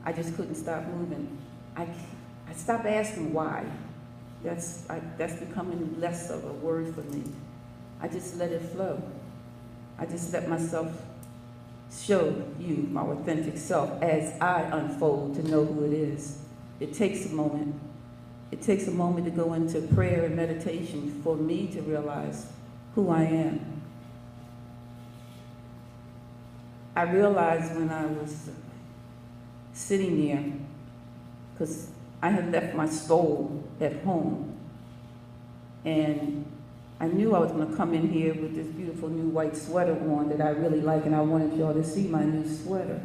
I just couldn't stop moving. I stopped asking why. That's becoming less of a word for me. I just let it flow. I just let myself show you my authentic self as I unfold to know who it is. It takes a moment. It takes a moment to go into prayer and meditation for me to realize who I am. I realized when I was sitting there, because I had left my stole at home, and I knew I was going to come in here with this beautiful new white sweater on that I really like, and I wanted y'all to see my new sweater.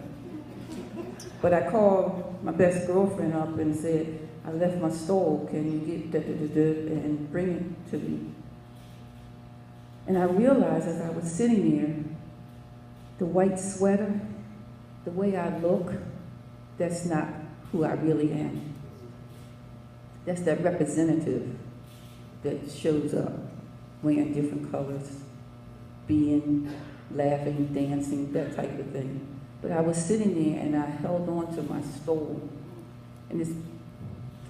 But I called my best girlfriend up and said, I left my stole, can you get da-da-da-da and bring it to me? And I realized as I was sitting there, the white sweater, the way I look, that's not who I really am. That's that representative that shows up wearing different colors, being, laughing, dancing, that type of thing. But I was sitting there and I held on to my stole. And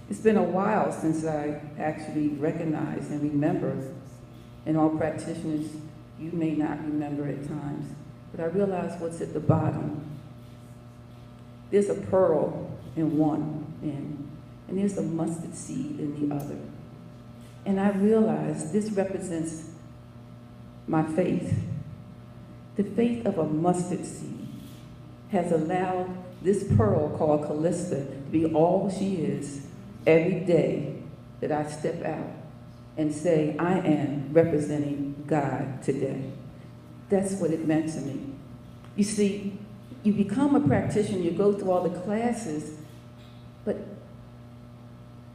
it's been a while since I actually recognized and remembered. And all practitioners, you may not remember at times, but I realized what's at the bottom. There's a pearl in one end, and there's a mustard seed in the other. And I realized this represents my faith. The faith of a mustard seed has allowed this pearl called Calista to be all she is every day that I step out and say, I am representing God today. That's what it meant to me. You see, you become a practitioner, you go through all the classes, but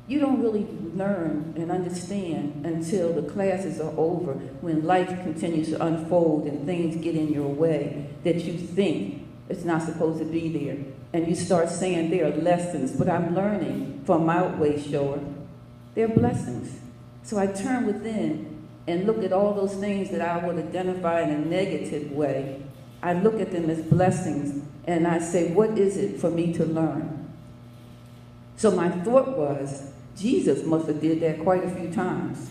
you don't really learn and understand until the classes are over, when life continues to unfold and things get in your way that you think it's not supposed to be there. And you start saying there are lessons, but I'm learning from my way shower. They're blessings. So I turn within and look at all those things that I would identify in a negative way. I look at them as blessings and I say, what is it for me to learn? So my thought was, Jesus must have did that quite a few times.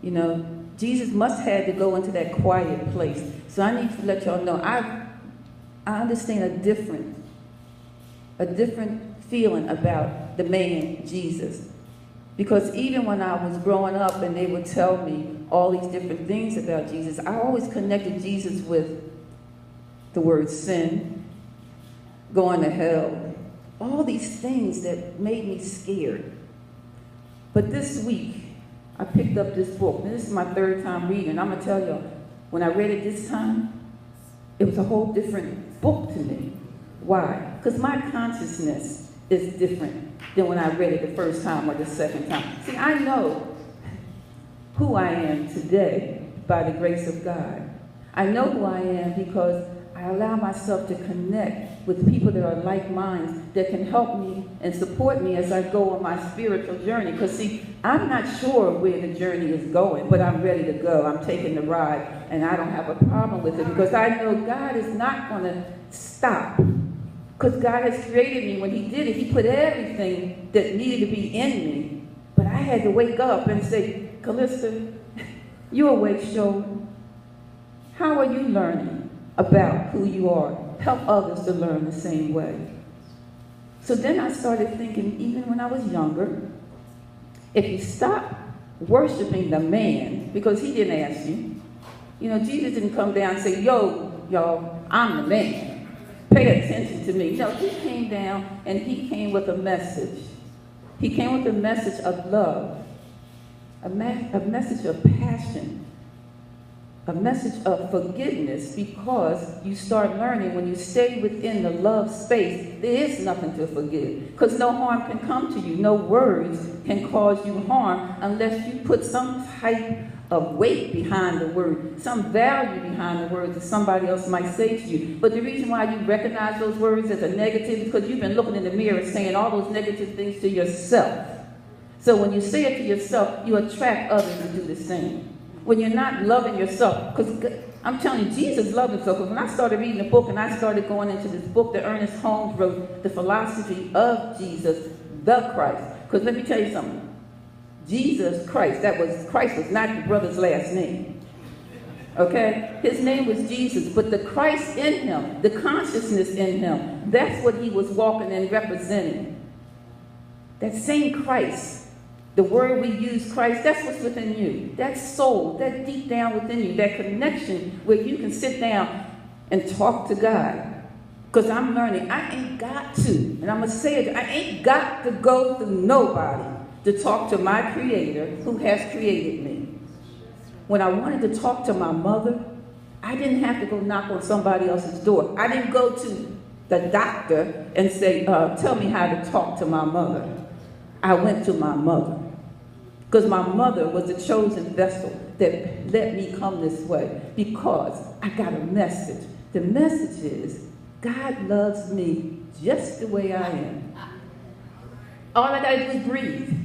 You know, Jesus must have had to go into that quiet place. So I need to let y'all know, I understand a different feeling about the man Jesus. Because even when I was growing up and they would tell me all these different things about Jesus, I always connected Jesus with the word sin, going to hell, all these things that made me scared. But this week, I picked up this book, and this is my third time reading, and I'm going to tell you, when I read it this time, it was a whole different book to me. Why? Because my consciousness is different than when I read it the first time or the second time. See, I know who I am today by the grace of God. I know who I am because I allow myself to connect with people that are like minds that can help me and support me as I go on my spiritual journey. Because see, I'm not sure where the journey is going, but I'm ready to go. I'm taking the ride, and I don't have a problem with it because I know God is not going to stop. Because God has created me. When he did it, he put everything that needed to be in me. But I had to wake up and say, Calista, you're awake, show. How are you learning about who you are? Help others to learn the same way. So then I started thinking, even when I was younger, if you stop worshiping the man, because he didn't ask you. You know, Jesus didn't come down and say, yo, y'all, I'm the man. Pay attention to me. No, he came down and he came with a message. He came with a message of love, a message of passion, a message of forgiveness, because you start learning when you stay within the love space, there is nothing to forgive, because no harm can come to you. No words can cause you harm unless you put some type of weight behind the word, some value behind the words that somebody else might say to you. But the reason why you recognize those words as a negative is because you've been looking in the mirror saying all those negative things to yourself. So when you say it to yourself, you attract others to do the same. When you're not loving yourself, because I'm telling you, Jesus loved himself. Because when I started reading the book and I started going into this book that Ernest Holmes wrote, The Philosophy of Jesus, the Christ. Because let me tell you something. Jesus Christ, Christ was not the brother's last name. Okay? His name was Jesus, but the Christ in him, the consciousness in him, that's what he was walking and representing. That same Christ. The word we use, Christ, that's what's within you. That soul, that deep down within you, that connection where you can sit down and talk to God. Because I'm learning, I ain't got to, and I'm going to say it, I ain't got to go through nobody to talk to my Creator who has created me. When I wanted to talk to my mother, I didn't have to go knock on somebody else's door. I didn't go to the doctor and say, tell me how to talk to my mother. I went to my mother. Because my mother was the chosen vessel that let me come this way. Because I got a message. The message is, God loves me just the way I am. All I got to do is breathe.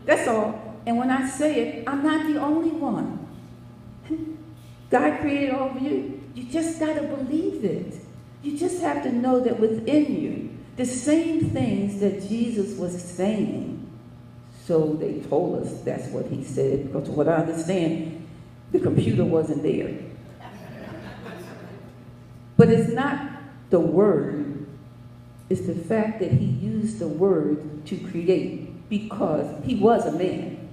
That's all. And when I say it, I'm not the only one. God created all of you. You just got to believe it. You just have to know that within you, the same things that Jesus was saying. So they told us that's what he said, because what I understand, the computer wasn't there. But it's not the word, it's the fact that he used the word to create, because he was a man.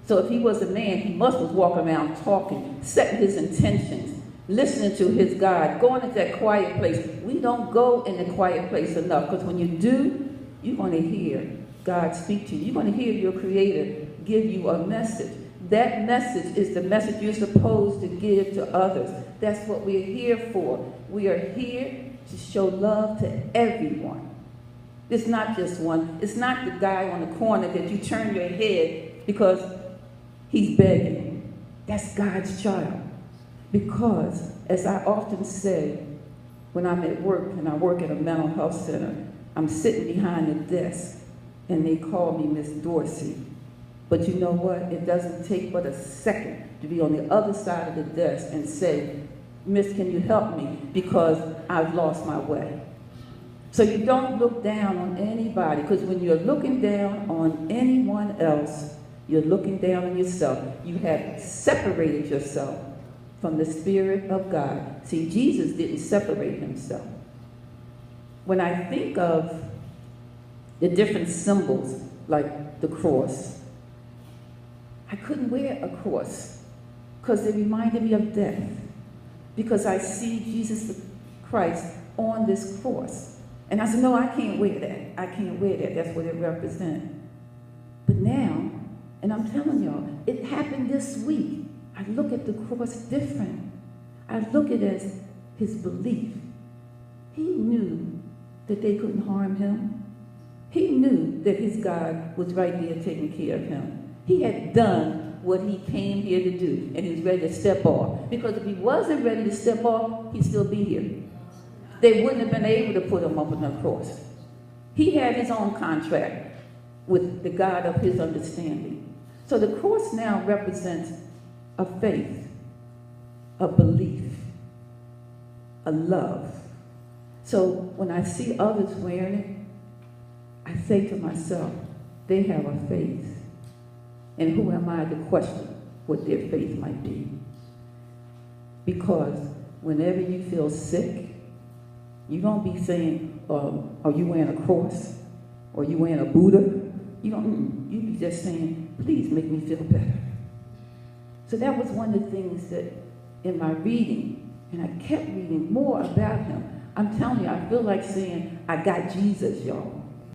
So if he was a man, he must was walking around talking, setting his intentions, listening to his God, going into that quiet place. We don't go in the quiet place enough, because when you do, you're going to hear God speak to you. You're going to hear your Creator give you a message. That message is the message you're supposed to give to others. That's what we're here for. We are here to show love to everyone. It's not just one. It's not the guy on the corner that you turn your head because he's begging. That's God's child. Because, as I often say, when I'm at work and I work at a mental health center, I'm sitting behind the desk. And they call me Miss Dorsey. But you know what? It doesn't take but a second to be on the other side of the desk and say, Miss, can you help me? Because I've lost my way. So you don't look down on anybody, because when you're looking down on anyone else, you're looking down on yourself. You have separated yourself from the Spirit of God. See, Jesus didn't separate himself. When I think of the different symbols, like the cross, I couldn't wear a cross because it reminded me of death. Because I see Jesus Christ on this cross. And I said, no, I can't wear that. I can't wear that. That's what it represents. But now, and I'm telling y'all, it happened this week. I look at the cross different. I look at it as his belief. He knew that they couldn't harm him. He knew that his God was right there taking care of him. He had done what he came here to do, and he was ready to step off. Because if he wasn't ready to step off, he'd still be here. They wouldn't have been able to put him up on the cross. He had his own contract with the God of his understanding. So the cross now represents a faith, a belief, a love. So when I see others wearing it, I say to myself, they have a faith. And who am I to question what their faith might be? Because whenever you feel sick, you don't be saying, are you wearing a cross? Or you wearing a Buddha? You don't, you be just saying, please make me feel better. So that was one of the things that in my reading, and I kept reading more about him. I'm telling you, I feel like saying, I got Jesus, y'all.